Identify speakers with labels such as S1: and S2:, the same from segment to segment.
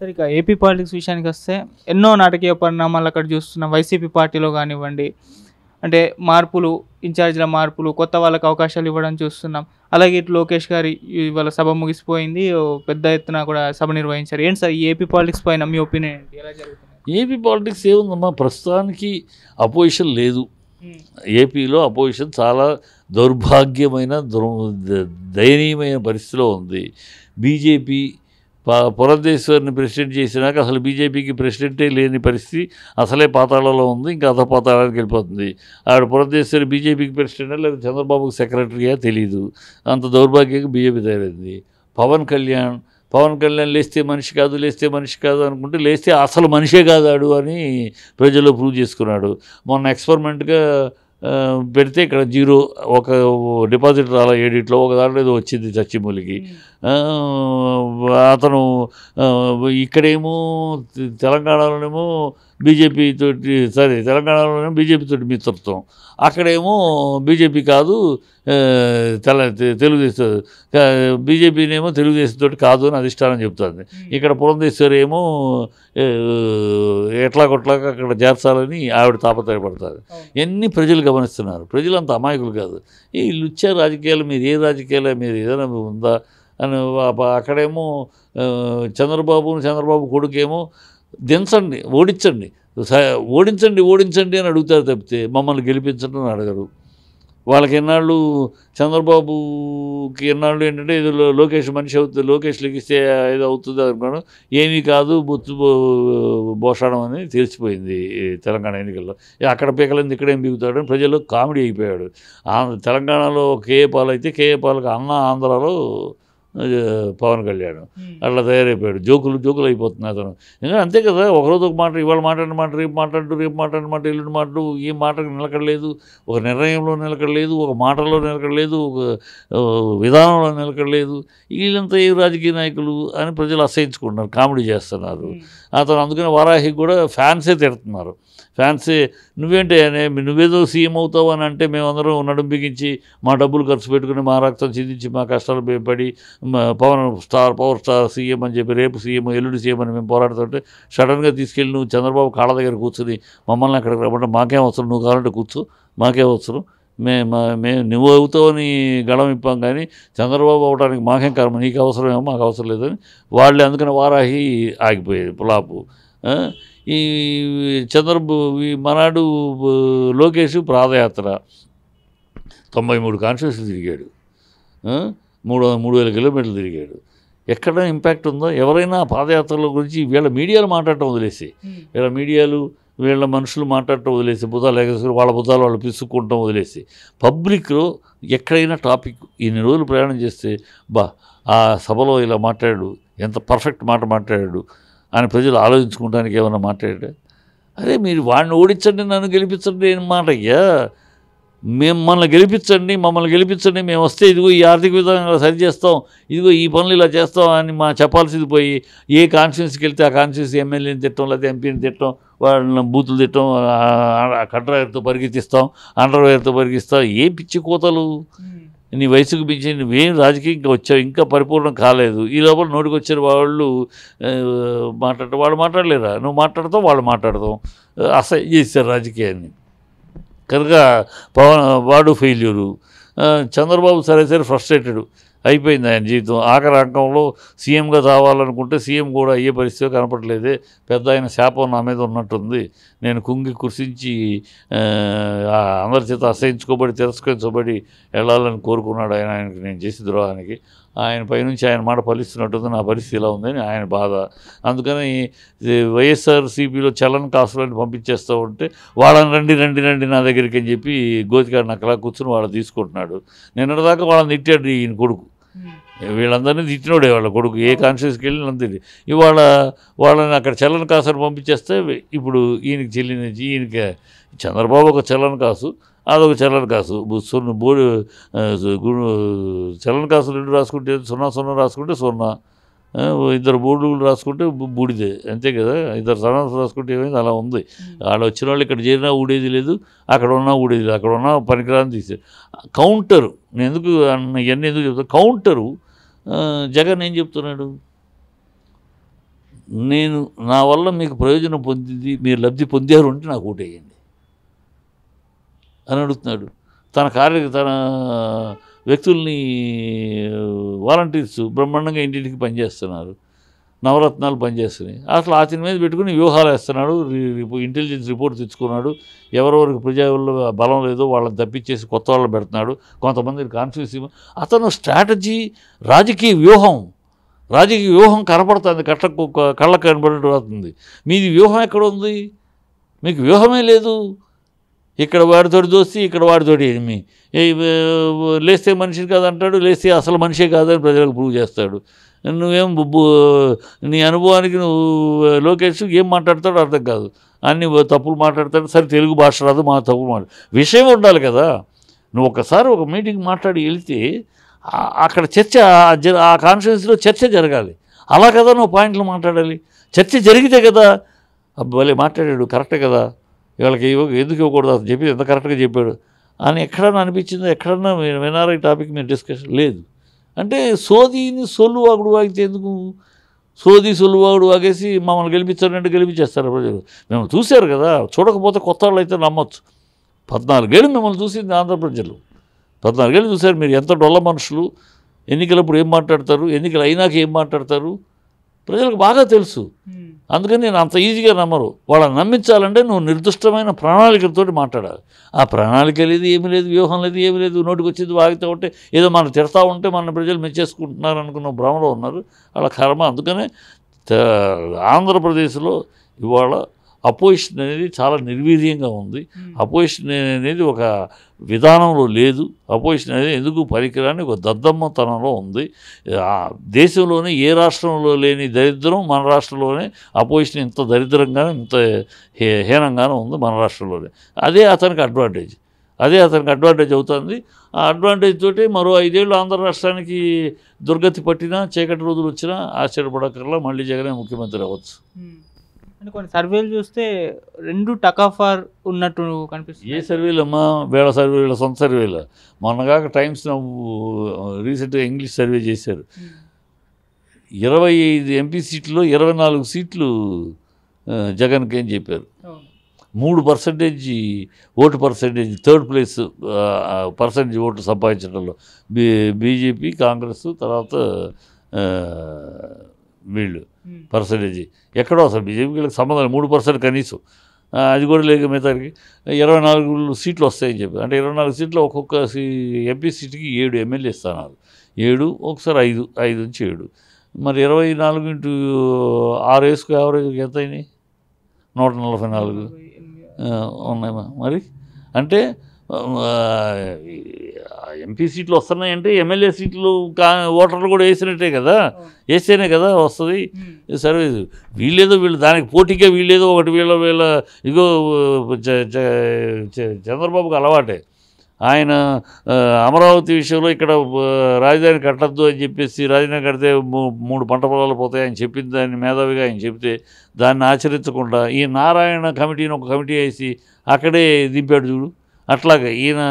S1: Sir ఇక AP politics విషయానికి వస్తే ఎన్నో నాటకీయ పరిణామాలు అక్కడ చూస్తున్నాం. వైసీపీ పార్టీలో కానివ్వండి, అంటే మార్పులు, ఇన్ఛార్జీల మార్పులు, కొత్త వాళ్ళకి అవకాశాలు ఇవ్వడం చూస్తున్నాం. అలాగే ఇటు లోకేష్ గారి ఇవాళ సభ ముగిసిపోయింది, పెద్ద ఎత్తున కూడా సభ నిర్వహించారు. ఏంటి సార్ ఈ ఏపీ పాలిటిక్స్ పైన మీ ఒపీనియన్ ఏంటి, ఎలా జరుగుతుంది?
S2: ఏపీ పాలిటిక్స్ ఏముందమ్మా, ప్రస్తుతానికి అపోజిషన్ లేదు. ఏపీలో అపోజిషన్ చాలా దౌర్భాగ్యమైన దయనీయమైన పరిస్థితిలో ఉంది. బీజేపీ పురంధేశ్వరిని ప్రెసిడెంట్ చేసినాక అసలు బీజేపీకి ప్రెసిడెంటే లేని పరిస్థితి, అసలే పాతాళంలో ఉంది, ఇంకా అధ పాతాళానికి వెళ్ళిపోతుంది. ఆవిడ పురంధేశ్వరి బీజేపీకి ప్రెసిడెంట్ లేదా చంద్రబాబుకి సెక్రటరీగా తెలియదు. అంత దౌర్భాగ్యంగా బీజేపీ తయారైంది. పవన్ కళ్యాణ్ లేస్తే మనిషి కాదు అనుకుంటే లేస్తే అసలు మనిషే కాదాడు అని ప్రజల్లో ప్రూవ్ చేసుకున్నాడు. మొన్న ఎక్స్పెరిమెంట్గా పెడితే ఇక్కడ 0 ఒక డిపాజిట్ రాలా, ఏడిట్లో ఒక దాంట్లో ఏదో వచ్చింది చచ్చిమూలికి. అతను ఇక్కడేమో తెలంగాణలోనేమో తెలంగాణలోనేమో బీజేపీతోటి మిత్రత్వం, అక్కడేమో బీజేపీ కాదు తెలుగుదేశం, బీజేపీనేమో తెలుగుదేశంతో కాదు అని అధిష్టానం చెప్తుంది. ఇక్కడ పురంధేశ్వరి ఏమో ఎట్లా కొట్లాగా అక్కడ చేర్చాలని ఆవిడ తాపత్రయపడతారు. ఎన్ని ప్రజలు గమనిస్తున్నారు. ప్రజలు అంత అమాయకులు కాదు. ఈ లుచ్చ రాజకీయాలు, మీరు ఏ రాజకీయాలు మీరు ఏదైనా ఉందా అని అక్కడేమో చంద్రబాబు కొడుకేమో దించండి, ఓడించండి అని అడుగుతారు తప్పితే మమ్మల్ని గెలిపించండి అని అడగరు. వాళ్ళకి ఎన్నాళ్ళు చంద్రబాబుకి ఎన్నాళ్ళు ఏంటంటే ఇది లోకేష్ మనిషి అవుతుంది, లోకేష్ లెగిస్తే ఏదో అవుతుంది అనుకోవడం, ఏమీ కాదు బొత్తు బోషాడం అని తెలిసిపోయింది తెలంగాణ ఎన్నికల్లో. అక్కడ పీకలేదు ఇక్కడేం పీకుతాడు అని ప్రజల్లో కామెడీ అయిపోయాడు. తెలంగాణలో కేఏ పాల్ అయితే కేఏ పాల్కి ఆంధ్రాలో పవన్ కళ్యాణ్ అట్లా తయారైపోయాడు. జోకులు అయిపోతుంది అతను. ఎందుకంటే అంతే కదా, ఒకరోజు ఒక మాట, ఇవాళ మాట్లాడిన మాట రేపు మాట్లాడిన మాట ఎల్లుండి మాటలు, ఏ మాటకు నిలకడలేదు, ఒక నిర్ణయంలో నిలకడలేదు, ఒక మాటలో నిలకడలేదు, ఒక విధానంలో నిలకడలేదు. వీళ్ళంతా ఏ రాజకీయ నాయకులు అని ప్రజలు అసహించుకుంటున్నారు, కామెడీ చేస్తున్నారు. అతను అందుకని వారాహికి కూడా ఫ్యాన్సే తిడుతున్నారు. ఫ్యాన్సే నువ్వేదో సీఎం అవుతావు అని అంటే మేమందరం నడుం బిగించి మా డబ్బులు ఖర్చు పెట్టుకుని మా రక్తం చిందించి మా కష్టాలు పడి పవర్ స్టార్ సీఎం అని చెప్పి రేపు సీఎం ఎల్లుండి సీఎం అని మేము పోరాడుతుంటే సడన్గా తీసుకెళ్ళి నువ్వు చంద్రబాబు కాళ్ళ దగ్గర కూర్చుని మమ్మల్ని అక్కడికి రమ్మంటే మాకేం అవసరం, నువ్వు కావాలంటే కూర్చో, మాకేం అవసరం, మేము నువ్వు అవుతావని గళం ఇప్పాం కానీ చంద్రబాబు అవడానికి మాకేం కర్మ, నీకు అవసరమేమో మాకు అవసరం లేదని వాళ్ళే. అందుకని వారాహి ఆగిపోయేది పులాపు. ఈ మనాడు లోకేష్ పాదయాత్ర 93 కాన్స్టిట్యూన్సీలు తిరిగాడు, 3,000 కిలోమీటర్లు తిరిగాడు. ఎక్కడ ఇంపాక్ట్ ఉందో? ఎవరైనా పాదయాత్రల గురించి వీళ్ళ మీడియాలు మాట్లాడటం వదిలేసి, వీళ్ళ మనుషులు మాట్లాడటం వదిలేసి, బుధాలు ఎగసుకుని వాళ్ళ బుధాలు వాళ్ళు పిసుక్కుంటాం వదిలేసి, పబ్లిక్లో ఎక్కడైనా టాపిక్ ఇన్ని రోజులు ప్రయాణం చేస్తే ఆ సభలో ఇలా మాట్లాడాడు, ఎంత పర్ఫెక్ట్ మాట మాట్లాడాడు అని ప్రజలు ఆలోచించుకోవడానికి ఏమైనా మాట్లాడా? అరే మీరు వాడిని ఓడించండి, నన్ను గెలిపించండి ఏం మాట అయ్యా? మమ్మల్ని గెలిపించండి, మేము వస్తే ఇదిగో ఈ ఆర్థిక విధానం సరి చేస్తాం, ఇదిగో ఈ పనులు ఇలా చేస్తాం అని చెప్పాల్సింది పోయి ఏ కాన్స్టిట్యూన్సీకి వెళ్తే ఆ కాన్స్టిట్యూన్సీ ఎమ్మెల్యేని తిట్టడం, లేకపోతే ఎంపీని తిట్టడం, వాళ్ళని బూతులు తిట్టడం, కండర్వేర్తో పరిగెత్తిస్తాం, అండర్వేర్తో పరిగెత్తిస్తాం. ఏ పిచ్చి కోతలు! నీ వయసుకు మించి నువ్వేం రాజకీయంగా వచ్చావు, ఇంకా పరిపూర్ణం కాలేదు. ఈ లోపల నోటికి వచ్చిన వాళ్ళు వాళ్ళు మాట్లాడలేరా? నువ్వు మాట్లాడతావు, వాళ్ళు మాట్లాడతాం. అసహ్యం చేశారు రాజకీయాన్ని. కనుక వాడు ఫెయిల్యూరు. చంద్రబాబు సరే ఫ్రస్ట్రేటెడ్ అయిపోయింది ఆయన జీవితం. ఆఖరి అంకంలో సీఎంగా రావాలనుకుంటే సీఎం కూడా అయ్యే పరిస్థితి కనపడలేదే, పెద్ద ఆయన శాపం నా మీద ఉన్నట్టుంది, నేను కుంగి కుర్సించి అందరి చేత అసహించుకోబడి తిరస్కరించబడి వెళ్ళాలని కోరుకున్నాడు ఆయనకి నేను చేసి ద్రోహానికి. ఆయన పైనుంచి ఆయన మాట ఫలిస్తున్నట్టుంది, నా పరిస్థితి ఇలా ఉందని ఆయన బాధ. అందుకని వైఎస్ఆర్సీపీలో చలన్ కాసులని పంపించేస్తూ ఉంటే వాళ్ళని రండి నా దగ్గరికి అని చెప్పి గోతికాడు నక్కలా కూర్చుని వాళ్ళు తీసుకుంటున్నాడు. నిన్నటిదాకా వాళ్ళని తిట్టాడు ఈయన కొడుకు, వీళ్ళందరినీ తిట్టినోడే వాళ్ళ కొడుకు, ఏ కాన్షియస్కి వెళ్ళి నంది. ఇవాళ వాళ్ళని అక్కడ చలన్ కాసుని పంపించేస్తే ఇప్పుడు ఈయనకి చంద్రబాబు ఒక చలన్ కాసు, అదొక చలన్ కాసు. చలన్ కాసు 2 రాసుకుంటే 0 రాసుకుంటే 0, 2 బోర్డులు రాసుకుంటే బూడిదే, అంతే కదా. 2 సనాలు రాసుకుంటే ఏమైంది? అలా ఉంది. వాళ్ళు వచ్చిన వాళ్ళు ఇక్కడ చేరినా ఊడేది లేదు, అక్కడ ఉన్నా ఊడేది లేదు, అక్కడ ఉన్నా పనికిరాని తీసే కౌంటరు. నేను ఇవన్నీ ఎందుకు చెప్తాను? కౌంటరు జగన్ ఏం చెప్తున్నాడు? నేను నా వల్ల మీకు ప్రయోజనం పొందింది, మీరు లబ్ధి పొందారు అంటే నాకు ఓటేయండి అని అడుగుతున్నాడు. తన వ్యక్తుల్ని వాలంటీర్స్ బ్రహ్మాండంగా ఇంటింటికి పనిచేస్తున్నారు, నవరత్నాలు పనిచేస్తున్నాయి. అసలు అతని మీద పెట్టుకుని వ్యూహాలు వేస్తున్నాడు, ఇంటెలిజెన్స్ రిపోర్ట్ తెచ్చుకున్నాడు. ఎవరెవరికి ప్రజావుల్లో బలం లేదో వాళ్ళని తప్పించేసి కొత్త వాళ్ళని పెడుతున్నాడు, కొంతమందిని కాన్ఫ్యూజ్. అతను స్ట్రాటజీ, రాజకీయ వ్యూహం కనపడుతుంది, కళ్ళకు కనబడుతుంది. మీది వ్యూహం ఎక్కడ ఉంది? మీకు వ్యూహమే లేదు. ఇక్కడ వాడితోటి దోస్తి, ఇక్కడ వాడితోటి ఏమి, లేస్తే మనిషిని కాదంటాడు, లేస్తే అసలు మనిషే కాదని ప్రజలకు ప్రూవ్ చేస్తాడు. నువ్వేం నీ అనుభవానికి నువ్వు లోకేష్ ఏం మాట్లాడతాడో అర్థం కాదు, అన్ని తప్పులు మాట్లాడతాడు. సరే తెలుగు భాష రాదు, మా తప్పులు విషయం ఉండాలి కదా. నువ్వు ఒకసారి ఒక మీటింగ్ మాట్లాడి వెళితే అక్కడ చర్చ, ఆ కాన్ఫరెన్స్లో చర్చ జరగాలి. అలా కదా నువ్వు పాయింట్లు మాట్లాడాలి. చర్చ జరిగితే కదా భలే మాట్లాడాడు, కరెక్టే కదా, వీళ్ళకి ఎందుకు ఇవ్వకూడదు, అతను చెప్పి ఎంత కరెక్ట్గా చెప్పాడు అని ఎక్కడన్నా అనిపించిందో? ఎక్కడన్నా వినారా ఈ టాపిక్ మీద డిస్కషన్ లేదు. అంటే సోదీని సొల్లు వాగుడు వాగితే ఎందుకు? సొల్లు వాగుడు వాగేసి మమ్మల్ని గెలిపించారంటే గెలిపించేస్తారు ప్రజలు. మేము చూశారు కదా, చూడకపోతే కొత్త వాళ్ళు అయితే నమ్మొచ్చు. 14 ఏళ్ళు మిమ్మల్ని చూసింది ఆంధ్ర ప్రజలు, 14 ఏళ్ళు చూశారు. మీరు ఎంత డొల్ల మనుషులు, ఎన్నికలప్పుడు ఏం మాట్లాడతారు, ఎన్నికలు అయినాక ఏం మాట్లాడతారు ప్రజలకు బాగా తెలుసు. అందుకని నేను అంత ఈజీగా నమ్మరు. వాళ్ళని నమ్మించాలంటే నువ్వు నిర్దిష్టమైన ప్రణాళికలతో మాట్లాడాలి. ఆ ప్రణాళిక లేదు, ఏమీ లేదు, వ్యూహం లేదు, ఏమీ లేదు. నోటికి వచ్చింది వాగితే ఉంటే ఏదో మనం తిడతా ఉంటే మన ప్రజలు మెచ్చేసుకుంటున్నారు అనుకున్న భ్రమలో ఉన్నారు. వాళ్ళ కర్మ. అందుకనే ఆంధ్రప్రదేశ్లో ఇవాళ అపోజిషన్ అనేది చాలా నిర్వీర్యంగా ఉంది. అపోజిషన్ అనేది ఒక విధానంలో లేదు. అపోజిషన్ అనేది ఎందుకు పనికిరాని ఒక దద్దమ్మతనంలో ఉంది. దేశంలోనే ఏ రాష్ట్రంలో లేని దరిద్రం మన రాష్ట్రంలోనే, అపోజిషన్ ఇంత దరిద్రంగానే ఇంత హీనంగానే ఉంది మన రాష్ట్రంలోనే. అదే అతనికి అడ్వాంటేజ్ అవుతుంది. ఆ అడ్వాంటేజ్ తోటి మరో 5 ఏళ్ళు ఆంధ్ర రాష్ట్రానికి దుర్గతి పట్టినా, చీకటి రోజులు వచ్చినా ఆశ్చర్యపడక్కర్లా, మళ్ళీ జగనే ముఖ్యమంత్రి అవ్వచ్చు.
S1: అంటే కొన్ని సర్వేలు చూస్తే 2 టకాఫార్ ఉన్నట్టు కనిపిస్తుంది.
S2: ఏ సర్వేలు అమ్మా? వీళ్ళ సర్వేలు, సొంత సర్వేలు. మొన్నగాక టైమ్స్ రీసెంట్గా ఇంగ్లీష్ సర్వే చేశారు. 25 ఎంపీ సీట్లలో 24 సీట్లు జగన్కి అని చెప్పారు. 3% vote percentage, third place percentage ఓట్లు సంపాదించడంలో బీజేపీ, కాంగ్రెస్, తర్వాత వీళ్ళు పర్సెంటేజ్ ఎక్కడో అసలు బీజేపీకి సంబంధం 3% కనీసం, అది కూడా లేక మిగతాకి 24 సీట్లు వస్తాయని చెప్పి. అంటే 24 సీట్లు ఒక్కొక్క ఎంపీ సీటుకి 7 ఎమ్మెల్యే స్థానాలు, 7 ఒకసారి 5 నుంచి 7. మరి 24 ఇంటూ 6 వేసుకు యావరేజ్ ఎంత అయినాయి? 144 ఉన్నాయమ్మా. మరి అంటే ఎంపీ సీట్లు వస్తున్నాయంటే ఎమ్మెల్యే సీట్లు ఓటర్లు కూడా వేసినట్టే కదా, వేస్తేనే కదా వస్తుంది సర్వీస్. వీళ్ళు దానికి పోటీగా వీళ్ళేదో ఒకటి వీళ్ళ ఇగో చంద్రబాబుకి అలవాటే. ఆయన అమరావతి విషయంలో ఇక్కడ రాజధాని కట్టద్దు అని చెప్పేసి, రాజధాని కడితే 3 పంట పొలాలు పోతాయని చెప్పింది, దాన్ని మేధావిగా ఆయన చెప్తే దాన్ని ఆచరించకుండా ఈ నారాయణ కమిటీని ఒక కమిటీ వేసి అక్కడే దింపాడు చూడు. అట్లాగే ఈయన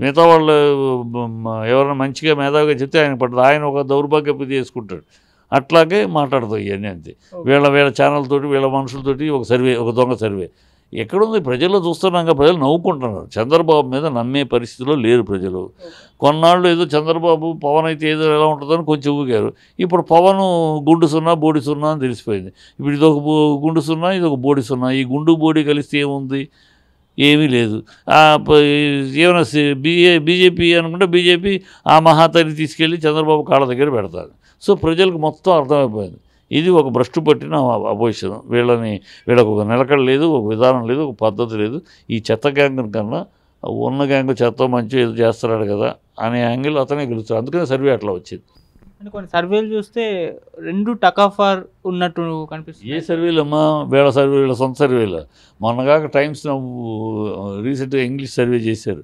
S2: మిగతా వాళ్ళు ఎవరైనా మంచిగా మేధావిగా చెప్తే ఆయన పడుతుంది, ఆయన ఒక దౌర్భాగ్యపు చేసుకుంటాడు. అట్లాగే మాట్లాడతాయి ఇవన్నీ అంతే. వీళ్ళ ఛానల్ తోటి, వీళ్ళ మనుషులతోటి ఒక దొంగ సర్వే ఎక్కడుంది? ప్రజల్లో చూస్తున్నాక ప్రజలు నవ్వుకుంటున్నారు. చంద్రబాబు మీద నమ్మే పరిస్థితిలో లేరు ప్రజలు. కొన్నాళ్ళు ఏదో చంద్రబాబు పవన్ అయితే ఏదో ఎలా ఉంటుందని కొంచెం ఊగారు. ఇప్పుడు పవన్ గుండు సున్నా బోడి సున్నా అని తెలిసిపోయింది. ఇప్పుడు ఇదొక గుండు సున్నా, ఇదొక బోడి సున్నా. ఈ గుండు బోడి కలిస్తే ఏముంది? ఏమీ లేదు. ఏమైనా బీజేపీ అనుకుంటే బీజేపీ ఆ మహాతల్లి తీసుకెళ్ళి చంద్రబాబు కాళ్ళ దగ్గర పెడతారు. సో ప్రజలకు మొత్తం అర్థమైపోయింది ఇది ఒక భ్రష్టు పట్టిన అపోజిషన్. వీళ్ళకు ఒక నిలకడ లేదు, ఒక విధానం లేదు, ఒక పద్ధతి లేదు. ఈ చెత్త గ్యాంగ్ కన్నా ఉన్న గ్యాంగ్ చెత్త మంచి ఏదో చేస్తున్నాడు కదా అనే యాంగిల్ అతనే గెలుస్తాడు. అందుకనే సర్వే అట్లా వచ్చింది.
S1: అంటే కొన్ని సర్వేలు చూస్తే 2 టకాఫార్ ఉన్నట్టు కనిపిస్తుంది.
S2: ఏ సర్వేలు అమ్మా? వీళ్ళ సొంత సర్వేలు. మొన్నగాక టైమ్స్ రీసెంట్గా ఇంగ్లీష్ సర్వే చేశారు.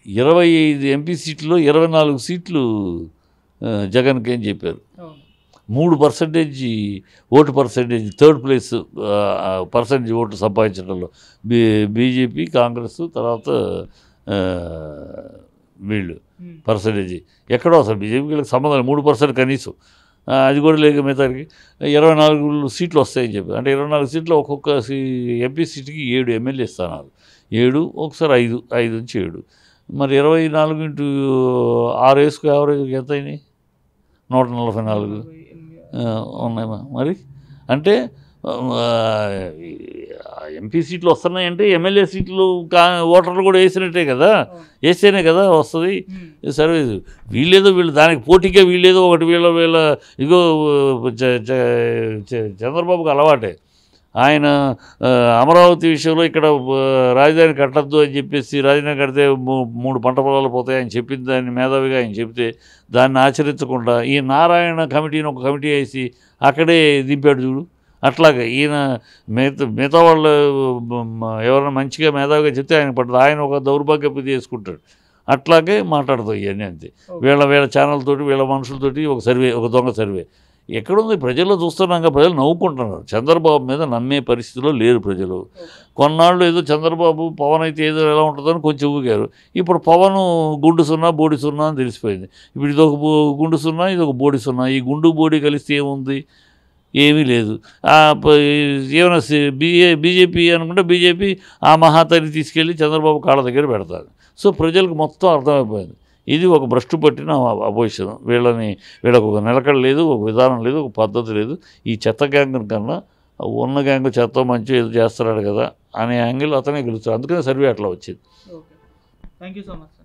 S2: 25 ఎంపీ సీట్లలో 24 సీట్లు జగన్కి అని చెప్పారు. 3% vote percentage, third place percentage ఓట్లు సంపాదించడంలో బీజేపీ, కాంగ్రెస్, తర్వాత వీళ్ళు పర్సెంటేజ్ ఎక్కడో అసలు బీజేపీకి సంబంధం 3% కనీసం, అది కూడా లేక మిగతాకి 24 సీట్లు వస్తాయని చెప్పి, అంటే 24 సీట్లు ఒక్కొక్క ఎంపీ సీటుకి 7 ఎమ్మెల్యే స్థానాలు, 7 ఒకసారి 5 నుంచి 7, మరి 24 ఇంటూ 6 వేసుకు యావరేజ్ ఎంత అయినాయి? 144 ఉన్నాయి. మరి అంటే ఎంపీ సీట్లు వస్తున్నాయంటే ఎమ్మెల్యే సీట్లు ఓటర్లు కూడా వేసినట్టే కదా, వేస్తేనే కదా వస్తుంది సర్వీస్. వీళ్ళు దానికి పోటీగా వీళ్ళేదో ఒకటి వీళ్ళ ఇగో చంద్రబాబుకి అలవాటే. ఆయన అమరావతి విషయంలో ఇక్కడ రాజధాని కట్టద్దు అని చెప్పేసి, రాజధాని కడితే 3 పంట పొలాలు పోతాయి అని చెప్పింది, దాన్ని మేధావిగా ఆయన చెప్తే దాన్ని ఆచరించకుండా ఈ నారాయణ కమిటీని ఒక కమిటీ వేసి అక్కడే దింపాడు చూడు. అట్లాగే ఈయన మిగతా వాళ్ళు ఎవరైనా మంచిగా మేధావిగా చెప్తే ఆయన పడుతుంది, ఆయన ఒక దౌర్భాగ్యపు చేసుకుంటాడు. అట్లాగే మాట్లాడతాయి ఇవన్నీ అంతే. వీళ్ళ ఛానల్ తోటి వీళ్ళ మనుషులతోటి ఒక దొంగ సర్వే ఎక్కడుంది? ప్రజల్లో చూస్తున్నాక ప్రజలు నవ్వుకుంటున్నారు. చంద్రబాబు మీద నమ్మే పరిస్థితిలో లేరు ప్రజలు. కొన్నాళ్ళు ఏదో చంద్రబాబు పవన్ అయితే ఏదో ఎలా ఉంటుందని కొంచెం ఊగారు. ఇప్పుడు పవన్ గుండు సున్నా బోడి సున్నా అని తెలిసిపోయింది. ఇప్పుడు ఇదొక గుండు సున్నా, ఇదొక బోడి సున్నా. ఈ గుండు బోడి కలిస్తే ఏముంది? ఏమీ లేదు. ఏమైనా బీజేపీ అనుకుంటే బీజేపీ ఆ మహాతని తీసుకెళ్ళి చంద్రబాబు కాళ్ళ దగ్గర పెడతారు. సో ప్రజలకు మొత్తం అర్థమైపోయింది. ఇది ఒక భ్రష్టు పట్టిన అపోజిషన్. వీళ్ళకు ఒక నిలకడ లేదు, ఒక విధానం లేదు, ఒక పద్ధతి లేదు. ఈ చెత్త గ్యాంగ్ కన్నా ఉన్న గ్యాంగ్ చెత్త మంచి ఏదో చేస్తున్నాడు కదా అనే యాంగిల్ అతనే గెలుస్తాడు. అందుకనే సర్వే అట్లా వచ్చింది.
S1: Thank you so much.